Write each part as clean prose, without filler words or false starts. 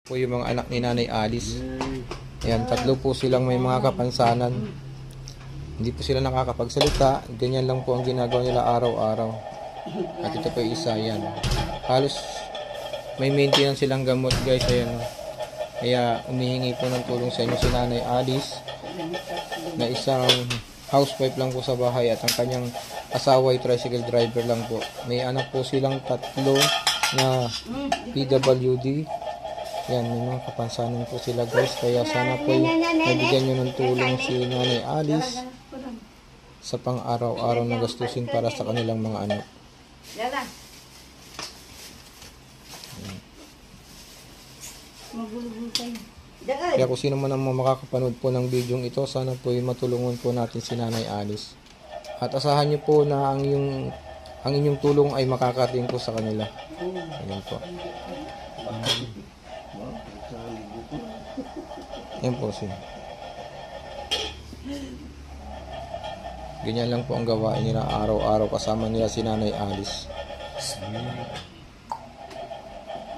Po yung mga anak ni Nanay Alice. Ayan, tatlo po silang may mga kapansanan. Hindi po sila nakakapagsalita. Ganyan lang po ang ginagawa nila araw-araw. At ito po yung isa, yan. Halos may maintenance silang gamot, guys. Ayan. Kaya umihingi po ng tulong sa inyo si Nanay Alice na isang housewife lang po sa bahay at ang kanyang asawa ay tricycle driver lang po. May anak po silang tatlo na PWD. Yan, may mga kapansanan po sila, guys. Kaya sana po nabigyan nyo ng tulong si Nanay Alice sa pang-araw-araw na gastusin para sa kanilang mga anak. Kaya kung sino man ang makakapanood po ng video ito, sana po matulungan po natin si Nanay Alice. At asahan nyo po na ang inyong tulong ay makakarating po sa kanila. Ayan po. Ayan po siya. Ganyan lang po ang gawain nila araw-araw kasama nila si Nanay Alice.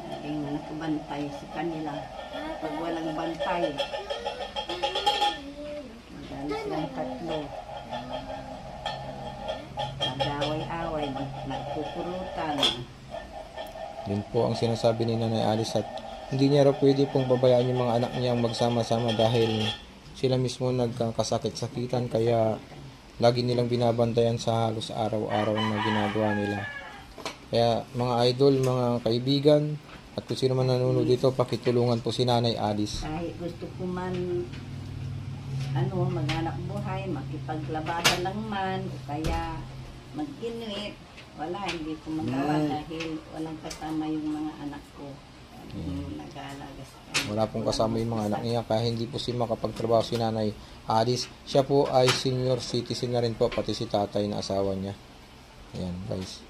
Naging nakabantay sa kanila. Pag walang bantay, magano silang tatlo. Mag-away-away, magkukurutan. Yun po ang sinasabi ni Nanay Alice at hindi niya raw pwede pong babayaan yung mga anak niyang magsama-sama dahil sila mismo nagkakasakit-sakitan kaya lagi nilang binabantayan sa halos araw-araw na ginagawa nila. Kaya mga idol, mga kaibigan at kung sino man nanonood dito, pakitulungan po si Nanay Alice. Kahit gusto ko man maghanap buhay, makipaglabasan lang man o kaya mag-inuit, wala, hindi ko magawa dahil walang kasama yung mga anak ko. Nag-aalaga sa kanila. Wala pong kasama yung mga anak niya kaya hindi po si makapagtrabaho si Nanay Alice. Siya po ay senior citizen na rin po, pati si tatay na asawa niya. Ayan, guys.